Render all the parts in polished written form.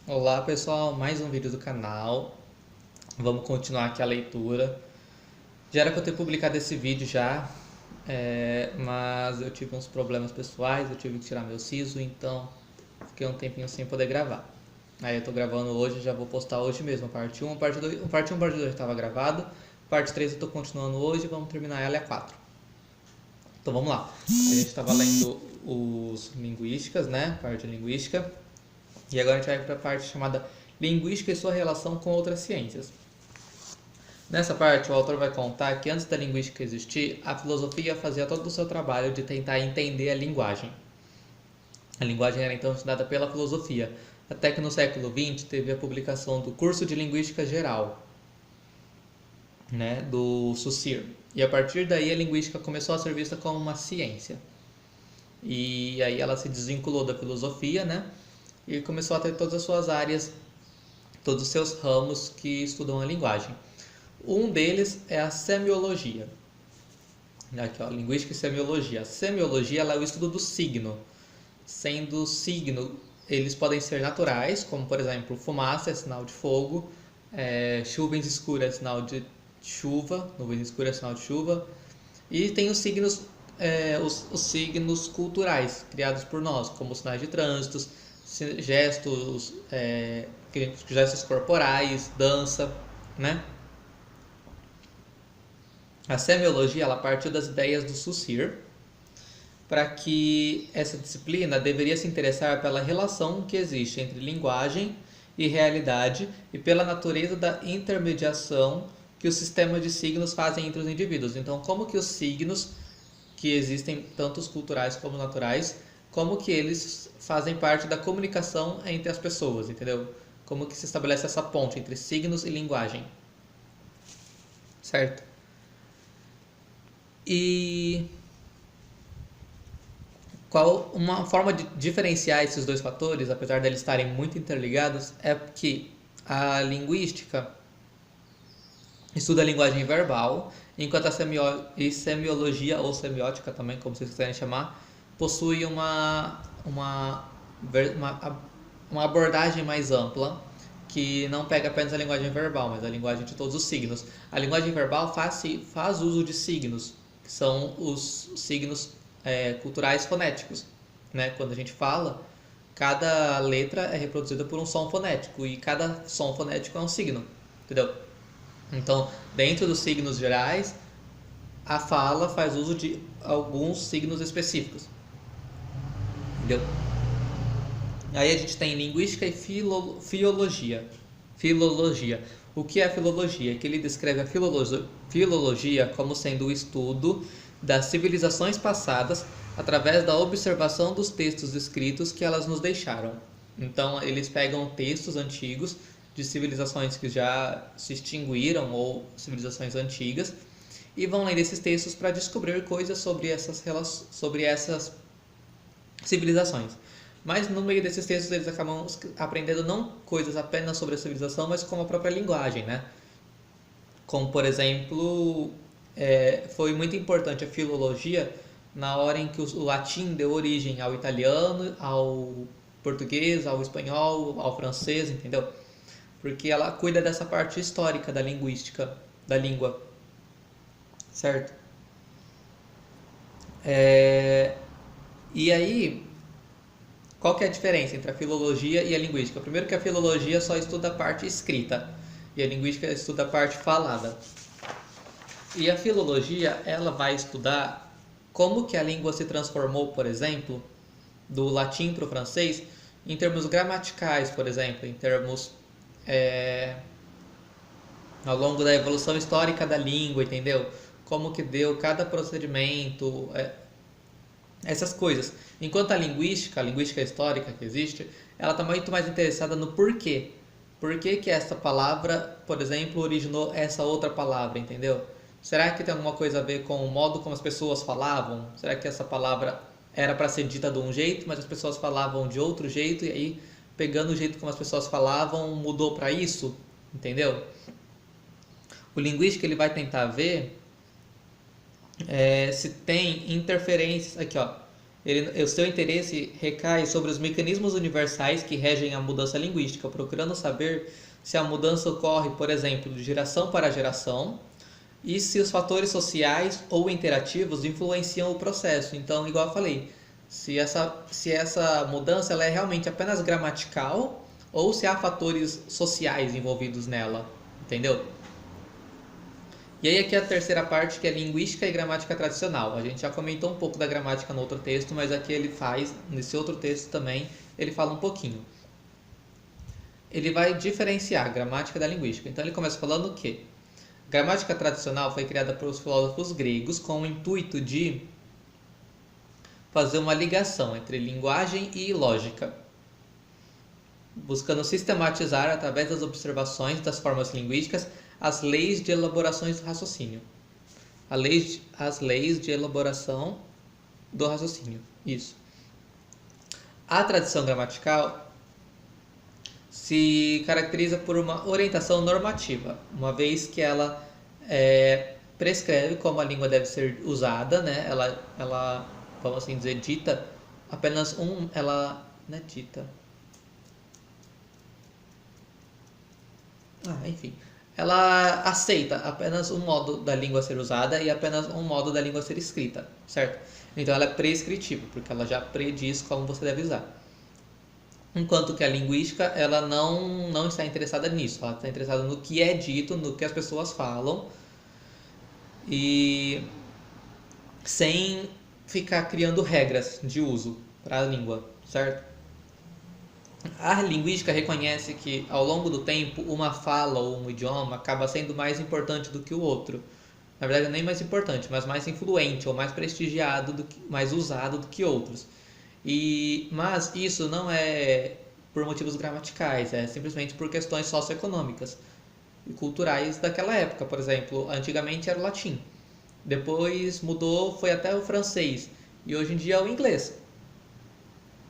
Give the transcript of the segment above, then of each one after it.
Olá pessoal, mais um vídeo do canal. Vamos continuar aqui a leitura. Já era para eu ter publicado esse vídeo já, mas eu tive uns problemas pessoais, eu tive que tirar meu siso, então fiquei um tempinho sem poder gravar. Aí eu tô gravando hoje, já vou postar hoje mesmo, a parte 1, a parte 2, a parte 1 e a parte 2 estava gravado, parte 3 eu tô continuando hoje, vamos terminar ela é a 4. Então vamos lá. A gente estava lendo os linguísticas, né? Parte de linguística. E agora a gente vai para a parte chamada Linguística e sua relação com outras ciências. Nessa parte, o autor vai contar que antes da linguística existir, a filosofia fazia todo o seu trabalho de tentar entender a linguagem. A linguagem era então estudada pela filosofia, até que no século XX teve a publicação do Curso de Linguística Geral, né, do Saussure. E a partir daí a linguística começou a ser vista como uma ciência. E aí ela se desvinculou da filosofia, né, e começou a ter todas as suas áreas, todos os seus ramos que estudam a linguagem. Um deles é a semiologia. Aqui, ó, linguística e semiologia. A semiologia ela é o estudo do signo. Sendo signo, eles podem ser naturais, como por exemplo, fumaça é sinal de fogo, nuvens escuras é sinal de chuva, nuvens escuras é sinal de chuva. E tem os signos, os signos culturais criados por nós, como sinais de trânsitos, gestos, gestos corporais, dança, né? A semiologia ela partiu das ideias do Saussure para que essa disciplina deveria se interessar pela relação que existe entre linguagem e realidade e pela natureza da intermediação que os sistemas de signos fazem entre os indivíduos. Então, como que os signos, que existem tanto os culturais como naturais, como que eles fazem parte da comunicação entre as pessoas, entendeu? Como que se estabelece essa ponte entre signos e linguagem, certo? E qual uma forma de diferenciar esses dois fatores, apesar de eles estarem muito interligados, é que a linguística estuda a linguagem verbal, enquanto a semiologia ou semiótica também, como vocês quiserem chamar, possui uma abordagem mais ampla que não pega apenas a linguagem verbal, mas a linguagem de todos os signos. A linguagem verbal faz uso de signos, que são os signos culturais fonéticos. Né? Quando a gente fala, cada letra é reproduzida por um som fonético e cada som fonético é um signo, entendeu? Então, dentro dos signos gerais, a fala faz uso de alguns signos específicos, entendeu? Aí a gente tem linguística e filologia. Filologia. O que é a filologia? É que ele descreve a filologia como sendo o estudo das civilizações passadas através da observação dos textos escritos que elas nos deixaram. Então, eles pegam textos antigos de civilizações que já se extinguiram ou civilizações antigas e vão lendo esses textos para descobrir coisas sobre essas civilizações. Mas no meio desses textos eles acabam aprendendo não coisas apenas sobre a civilização, mas como a própria linguagem, né? Como, por exemplo, foi muito importante a filologia na hora em que o latim deu origem ao italiano, ao português, ao espanhol, ao francês, entendeu? Porque ela cuida dessa parte histórica da linguística, da língua, certo? E aí, qual que é a diferença entre a filologia e a linguística? Primeiro que a filologia só estuda a parte escrita e a linguística estuda a parte falada. E a filologia, ela vai estudar como que a língua se transformou, por exemplo, do latim para o francês, em termos gramaticais, por exemplo, em termos ao longo da evolução histórica da língua, entendeu? Como que deu cada procedimento, essas coisas. Enquanto a linguística histórica que existe, ela está muito mais interessada no porquê. Por que que essa palavra, por exemplo, originou essa outra palavra, entendeu? Será que tem alguma coisa a ver com o modo como as pessoas falavam? Será que essa palavra era para ser dita de um jeito, mas as pessoas falavam de outro jeito e aí, pegando o jeito como as pessoas falavam, mudou para isso? Entendeu? O linguístico ele vai tentar ver se tem interferências. Aqui, ó. O seu interesse recai sobre os mecanismos universais que regem a mudança linguística, procurando saber se a mudança ocorre, por exemplo, de geração para geração, e se os fatores sociais ou interativos influenciam o processo. Então, igual eu falei, se essa mudança ela é realmente apenas gramatical ou se há fatores sociais envolvidos nela, entendeu? E aí aqui a terceira parte, que é linguística e gramática tradicional. A gente já comentou um pouco da gramática no outro texto, mas aqui ele faz, nesse outro texto também, ele fala um pouquinho. Ele vai diferenciar a gramática da linguística. Então ele começa falando que a gramática tradicional foi criada pelos filósofos gregos com o intuito de fazer uma ligação entre linguagem e lógica, buscando sistematizar, através das observações das formas linguísticas, as leis de elaborações do raciocínio. As leis de elaboração do raciocínio. Isso. A tradição gramatical se caracteriza por uma orientação normativa, uma vez que ela prescreve como a língua deve ser usada, né? Ela, vamos assim dizer, dita apenas ela não é dita. Enfim, ela aceita apenas um modo da língua ser usada e apenas um modo da língua ser escrita, certo? Então ela é prescritiva, porque ela já prediz como você deve usar. Enquanto que a linguística, ela não está interessada nisso, ela está interessada no que é dito, no que as pessoas falam, e sem ficar criando regras de uso para a língua, certo? A linguística reconhece que, ao longo do tempo, uma fala ou um idioma acaba sendo mais importante do que o outro. Na verdade, nem mais importante, mas mais influente ou mais prestigiado, mais usado do que outros. Mas isso não é por motivos gramaticais, é simplesmente por questões socioeconômicas e culturais daquela época. Por exemplo, antigamente era o latim, depois mudou, foi até o francês, e hoje em dia é o inglês.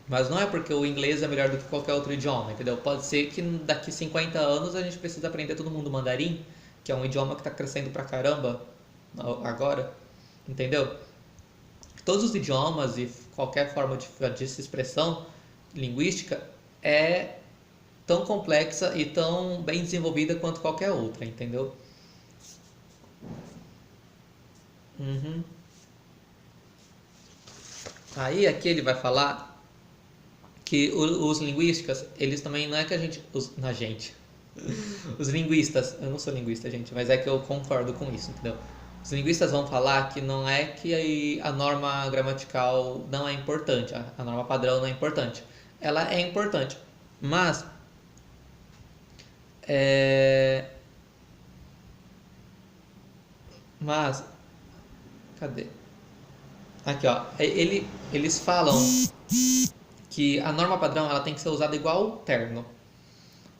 Mas não é porque o inglês é melhor do que qualquer outro idioma, entendeu? Pode ser que daqui 50 anos a gente precisa aprender todo mundo mandarim, que é um idioma que está crescendo pra caramba agora, entendeu? Todos os idiomas e qualquer forma de expressão linguística é tão complexa e tão bem desenvolvida quanto qualquer outra, entendeu? Aí aqui ele vai falar que os linguistas, eles também não é que os linguistas, eu não sou linguista, gente, mas é que eu concordo com isso, entendeu? Os linguistas vão falar que não é que a norma gramatical não é importante, a norma padrão não é importante. Ela é importante, mas mas cadê? Aqui, ó. Eles falam que a norma padrão ela tem que ser usada igual terno.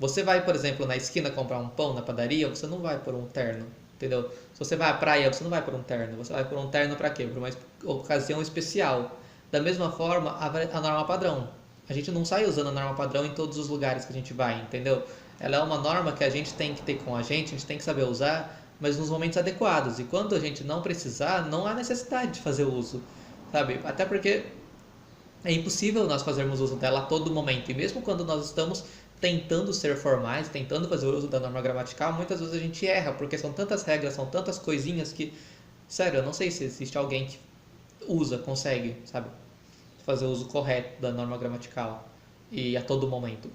Você vai, por exemplo, na esquina comprar um pão na padaria, você não vai por um terno, entendeu? Se você vai à praia, você não vai por um terno. Você vai por um terno para quê? Por uma ocasião especial. Da mesma forma, a norma padrão. A gente não sai usando a norma padrão em todos os lugares que a gente vai, entendeu? Ela é uma norma que a gente tem que ter com a gente tem que saber usar, mas nos momentos adequados. E quando a gente não precisar, não há necessidade de fazer uso, sabe? Até porque é impossível nós fazermos uso dela a todo momento. E mesmo quando nós estamos tentando ser formais, tentando fazer uso da norma gramatical, muitas vezes a gente erra, porque são tantas regras, são tantas coisinhas que, sério, eu não sei se existe alguém que consegue, sabe, fazer uso correto da norma gramatical e a todo momento.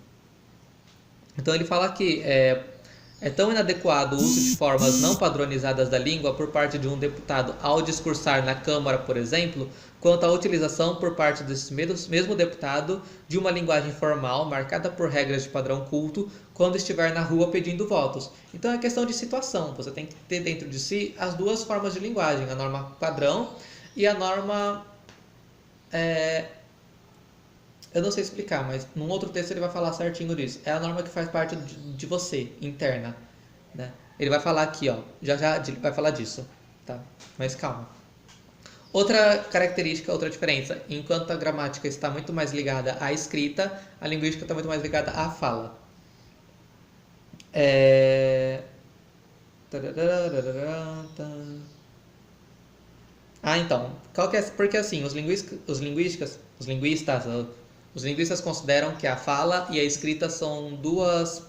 Então ele fala que é tão inadequado o uso de formas não padronizadas da língua por parte de um deputado ao discursar na Câmara, por exemplo, quanto à utilização por parte desse mesmo deputado de uma linguagem formal marcada por regras de padrão culto quando estiver na rua pedindo votos. Então é questão de situação, você tem que ter dentro de si as duas formas de linguagem, a norma padrão e a norma... eu não sei explicar, mas num outro texto ele vai falar certinho disso. É a norma que faz parte de você, interna, né? Ele vai falar aqui, ó, já vai falar disso, tá? Mas calma. Outra característica, outra diferença, enquanto a gramática está muito mais ligada à escrita, a linguística está muito mais ligada à fala. Ah, então, qual que é, porque assim, os linguistas consideram que a fala e a escrita são duas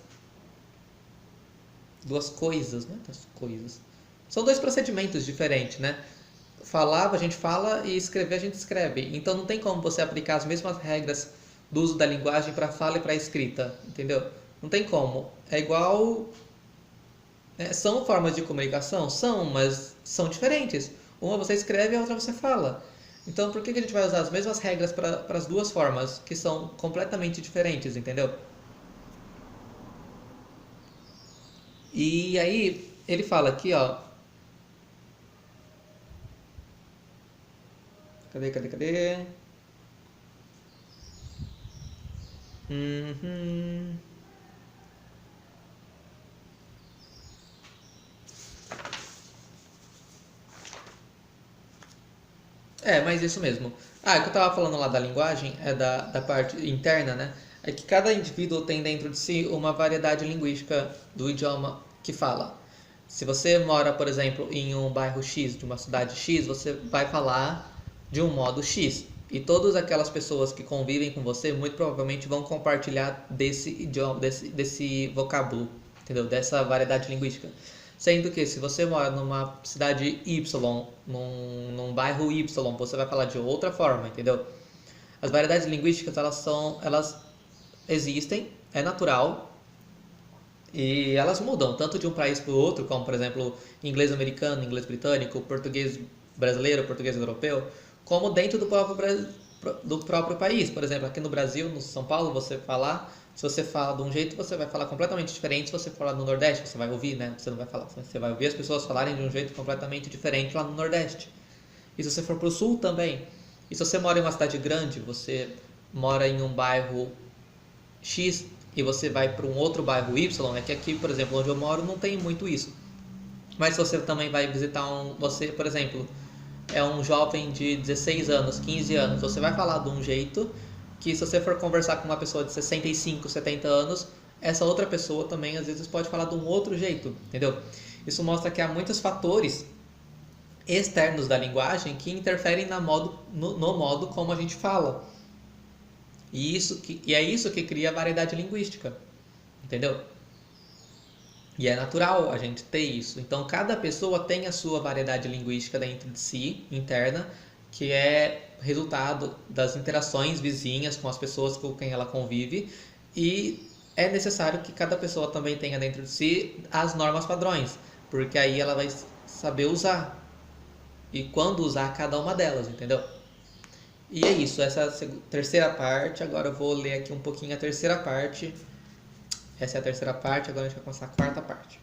coisas, né? Duas coisas. São dois procedimentos diferentes, né? Falar, a gente fala e escrever, a gente escreve. Então não tem como você aplicar as mesmas regras do uso da linguagem para fala e para escrita, entendeu? Não tem como. É igual. São formas de comunicação? São, mas são diferentes. Uma você escreve e a outra você fala. Então por que a gente vai usar as mesmas regras para as duas formas, que são completamente diferentes, entendeu? E aí ele fala aqui, ó. Cadê? Uhum. Mas isso mesmo. Ah, o que eu tava falando lá da linguagem, é da parte interna, né? É que cada indivíduo tem dentro de si uma variedade linguística do idioma que fala. Se você mora, por exemplo, em um bairro X, de uma cidade X, você vai falar de um modo X. E todas aquelas pessoas que convivem com você, muito provavelmente vão compartilhar desse idioma, desse vocábulo, entendeu? Dessa variedade linguística. Sendo que se você mora numa cidade Y, num bairro Y, você vai falar de outra forma, entendeu? As variedades linguísticas, elas existem, é natural, e elas mudam tanto de um país para o outro, como por exemplo, inglês americano, inglês britânico, português brasileiro, português europeu, como dentro do próprio país. Por exemplo, aqui no Brasil, no São Paulo, se você fala de um jeito, você vai falar completamente diferente. Se você falar no Nordeste, você vai ouvir, né? Você não vai falar, você vai ouvir as pessoas falarem de um jeito completamente diferente lá no Nordeste. E se você for para o Sul também. E se você mora em uma cidade grande, você mora em um bairro X e você vai para um outro bairro Y, é que aqui, por exemplo, onde eu moro, não tem muito isso. Mas se você também vai visitar você, por exemplo, é um jovem de 16 anos, 15 anos, você vai falar de um jeito que se você for conversar com uma pessoa de 65, 70 anos, essa outra pessoa também às vezes pode falar de um outro jeito, entendeu? Isso mostra que há muitos fatores externos da linguagem que interferem no modo como a gente fala. E é isso que cria a variedade linguística, entendeu? E é natural a gente ter isso. Então, cada pessoa tem a sua variedade linguística dentro de si, interna, que é resultado das interações vizinhas com as pessoas com quem ela convive. E é necessário que cada pessoa também tenha dentro de si as normas padrões, porque aí ela vai saber usar e quando usar cada uma delas, entendeu? E é isso, essa é a terceira parte. Agora eu vou ler aqui um pouquinho a terceira parte. Essa é a terceira parte, agora a gente vai começar a quarta parte.